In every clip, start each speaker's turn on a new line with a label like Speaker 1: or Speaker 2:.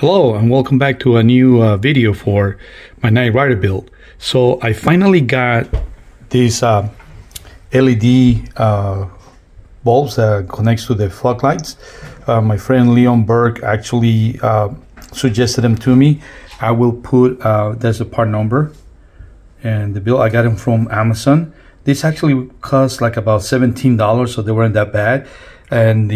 Speaker 1: Hello and welcome back to a new video for my Night Rider build. So I finally got these LED bulbs that connects to the fog lights. My friend Leon Berg actually suggested them to me. I will put, there's a part number and the bill. I got them from Amazon. This actually cost like about $17, so they weren't that bad. And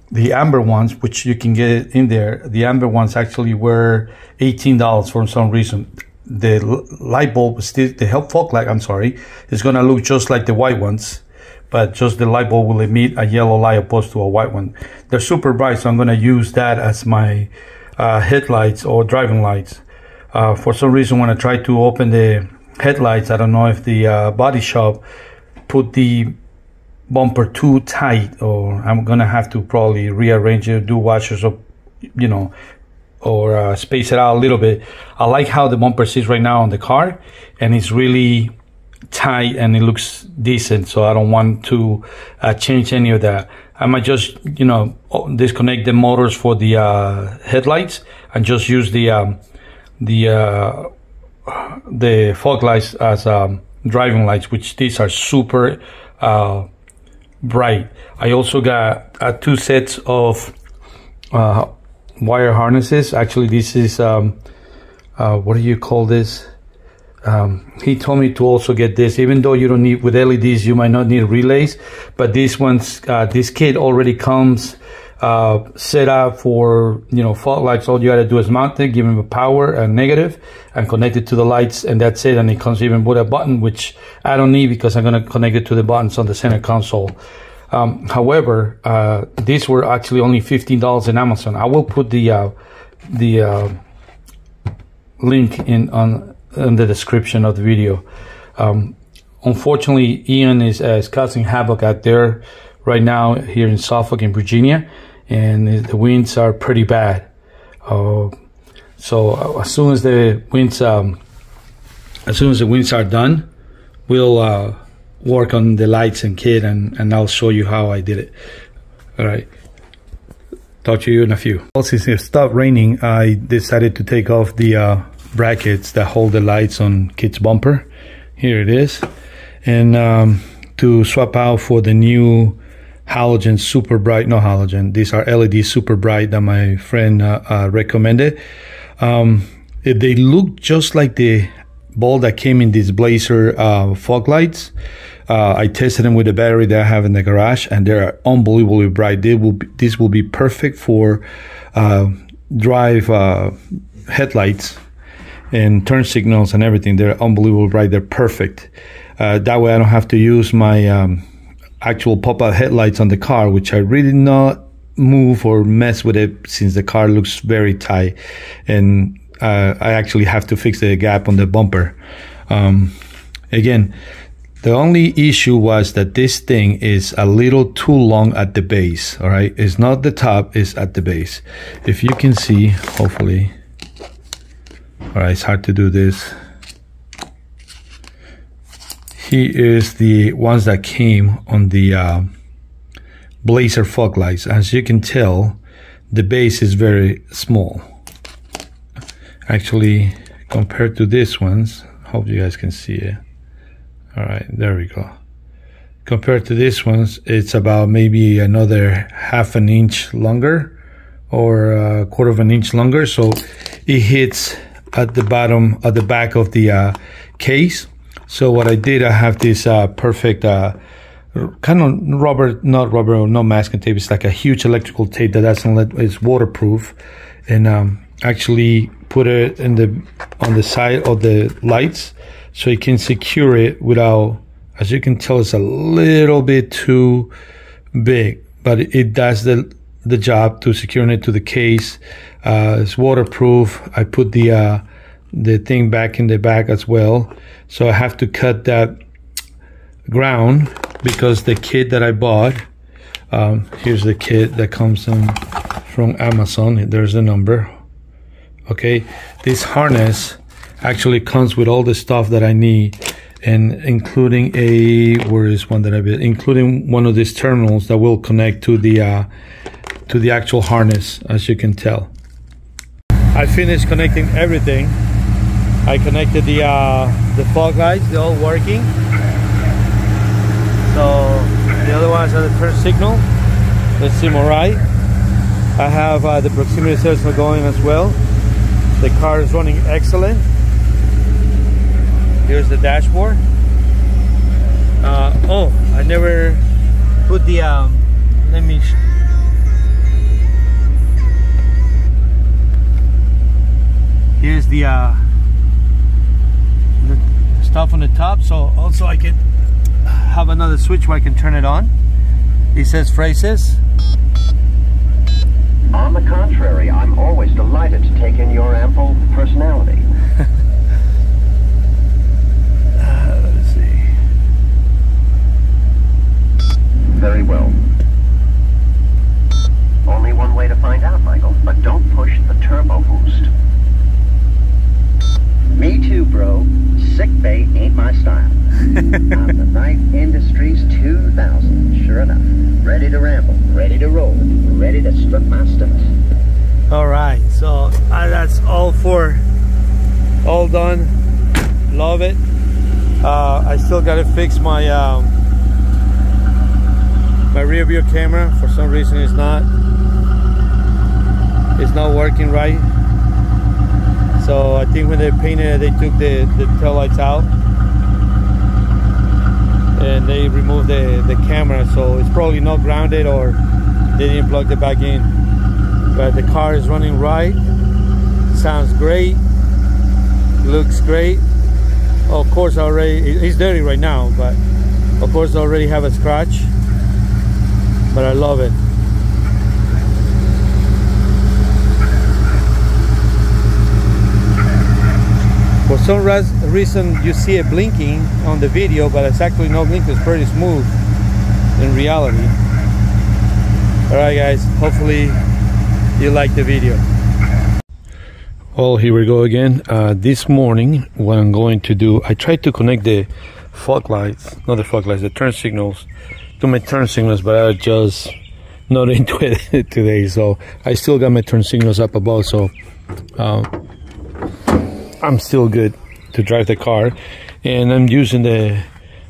Speaker 1: the amber ones, which you can get in there, the amber ones actually were $18 for some reason. The light bulb, the fog light, I'm sorry, is gonna look just like the white ones, but just the light bulb will emit a yellow light opposed to a white one. They're super bright, so I'm gonna use that as my headlights or driving lights. For some reason, when I try to open the headlights, I don't know if the body shop put the bumper too tight, or I'm gonna have to probably rearrange it, do washers, or or space it out a little bit. I like how the bumper sits right now on the car, and it's really tight and it looks decent, so I don't want to change any of that. I might just disconnect the motors for the headlights and just use the fog lights as driving lights, which these are super bright. I also got 2 sets of wire harnesses. Actually, this is what do you call this? He told me to also get this, even though you don't need, with LEDs you might not need relays, but these ones, this kit already comes set up for fog lights. All you gotta do is mount it, give them a power and negative, and connect it to the lights, and that's it. And it comes even with a button, which I don't need because I'm gonna connect it to the buttons on the center console. However, these were actually only $15 in Amazon. I will put the link in the description of the video. Unfortunately, Ian is causing havoc out there right now here in Suffolk in Virginia, and the winds are pretty bad. So as soon as the winds are done, we'll work on the lights and kit, and I'll show you how I did it. All right, talk to you in a few. Well, since it stopped raining, I decided to take off the brackets that hold the lights on kit's bumper. Here it is, and to swap out for the new halogen super bright, no halogen, these are LED super bright that my friend recommended. They look just like the bulb that came in this Blazer fog lights. I tested them with the battery that I have in the garage, and they're unbelievably bright. This will be perfect for drive headlights and turn signals and everything. They're unbelievably bright. They're perfect. That way I don't have to use my actual pop-out headlights on the car, which I really not move or mess with it since the car looks very tight, and I actually have to fix the gap on the bumper. Again, the only issue was that this thing is a little too long at the base. All right, it's not the top, it's at the base. If you can see, hopefully. All right, it's hard to do this. Here is the ones that came on the Blazer fog lights. As you can tell, the base is very small. Actually, compared to these ones, hope you guys can see it. All right, there we go. Compared to these ones, it's about maybe another ½ an inch longer, or a quarter of an inch longer. So it hits at the bottom, at the back of the case. So what I did, I have this perfect kind of rubber, not rubber, no masking tape. It's like a huge electrical tape that doesn't let, it's waterproof, and actually put it on the side of the lights so you can secure it without, as you can tell, it's a little bit too big, but it does the job to securing it to the case. It's waterproof. I put the thing back in the back as well, so I have to cut that ground because the kit that I bought, here's the kit that comes from Amazon. There's the number. Okay, this harness actually comes with all the stuff that I need, and including where is one that I built, including one of these terminals that will connect to the actual harness, as you can tell. I finished connecting everything. I connected the fog lights, they're all working. So the other ones are the turn signal. They seem alright. I have the proximity sensor going as well. The car is running excellent. Here's the dashboard. Oh, I never put the let me here's the stuff on the top, so also I can have another switch where I can turn it on. It says phrases.
Speaker 2: On the contrary, I'm always delighted to take in your ample personality.
Speaker 1: Let's see.
Speaker 2: Very well. Only one way to find out, Michael, but don't push the turbo boost. Me too, bro. Sick bay ain't my style. I'm the Knife Industries 2000, sure enough. Ready to ramble, ready to roll, ready to strut my stuff.
Speaker 1: Alright, so that's all done. Love it. I still gotta fix my my rear view camera. For some reason it's not working right. So I think when they painted it, they took the tail lights out and they removed the camera, so it's probably not grounded or they didn't plug it back in. But the car is running right, sounds great, looks great. Oh, of course it's dirty right now, but of course I already have a scratch, but I love it. For some reason you see it blinking on the video, but it's actually no blink. It's pretty smooth in reality. Alright guys, hopefully you like the video. Well, here we go again. This morning what I'm going to do, I tried to connect the fog lights, not the fog lights, the turn signals to my turn signals, but I just not into it today. So I still got my turn signals up above, so I'm still good to drive the car. And I'm using the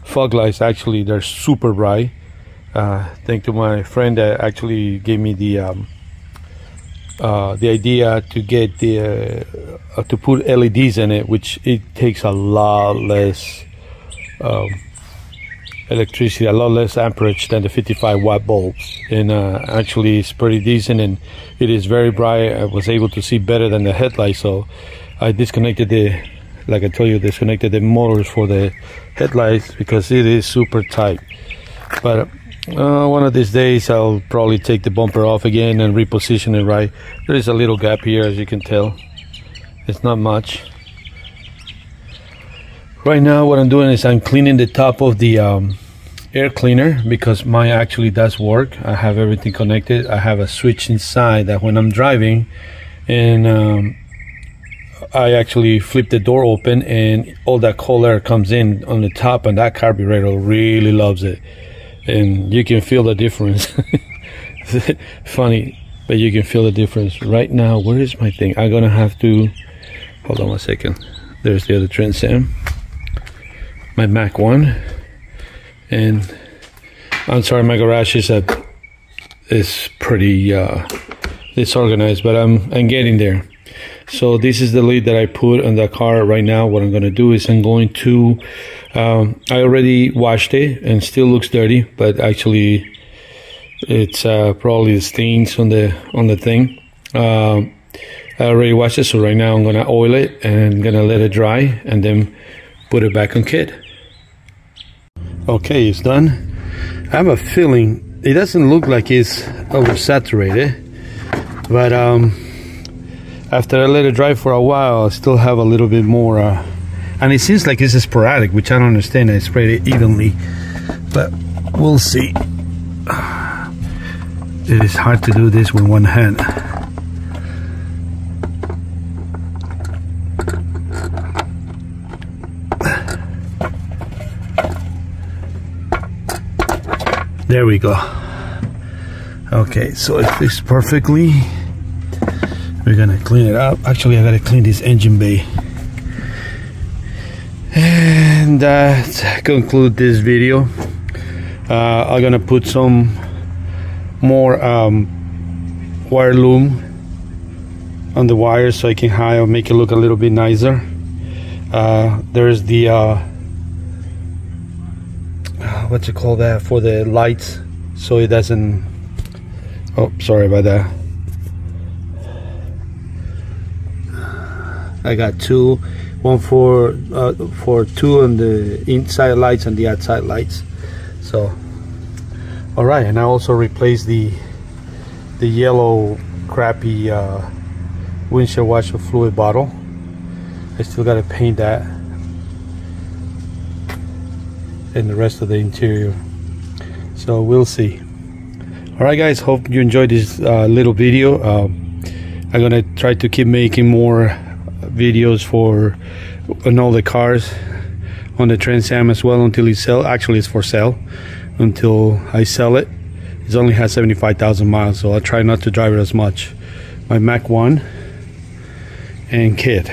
Speaker 1: fog lights. Actually, they're super bright. Thanks to my friend that actually gave me the idea to get the to put LEDs in it, which it takes a lot less electricity, a lot less amperage than the 55-watt bulbs, and actually it's pretty decent and it is very bright. I was able to see better than the headlights, so I disconnected like I told you, disconnected the motors for the headlights because it is super tight. But one of these days I'll probably take the bumper off again and reposition it right. There is a little gap here, as you can tell. It's not much. Right now what I'm doing is I'm cleaning the top of the air cleaner, because mine actually does work. I have everything connected. I have a switch inside that when I'm driving and I actually flip the door open and all that cold air comes in on the top, and that carburetor really loves it. And you can feel the difference. Funny, but you can feel the difference. Right now, where is my thing? I'm gonna have to, hold on one second. There's the other Trans Am, my Mac 1. And I'm sorry, my garage is pretty disorganized, but I'm getting there. So this is the lid that I put on the car right now. What I'm going to do is I'm going to I already washed it and still looks dirty, but actually it's probably the stains on the thing. I already washed it, so right now I'm going to oil it and gonna let it dry and then put it back on kit. Okay, it's done. I have a feeling it doesn't look like it's oversaturated, but after I let it dry for a while, I still have a little bit more, and it seems like it's sporadic, which I don't understand. I sprayed it evenly, but we'll see. It is hard to do this with one hand. There we go. Okay, so it fits perfectly. We're gonna clean it up. Actually, I gotta clean this engine bay. And that conclude this video. I'm gonna put some more wire loom on the wires so I can make it look a little bit nicer. There's the what's it called, that for the lights, so it doesn't, oh sorry about that. I got two, one for two on the inside lights and the outside lights. So all right, and I also replaced the yellow crappy windshield washer fluid bottle. I still got to paint that and the rest of the interior, so we'll see. All right guys, hope you enjoyed this little video. I'm gonna try to keep making more videos on all the cars, on the Trans Am as well, until it's actually it's for sale, until I sell it. It only has 75,000 miles, so I'll try not to drive it as much. My Mac 1 and kid.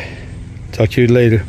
Speaker 1: Talk to you later.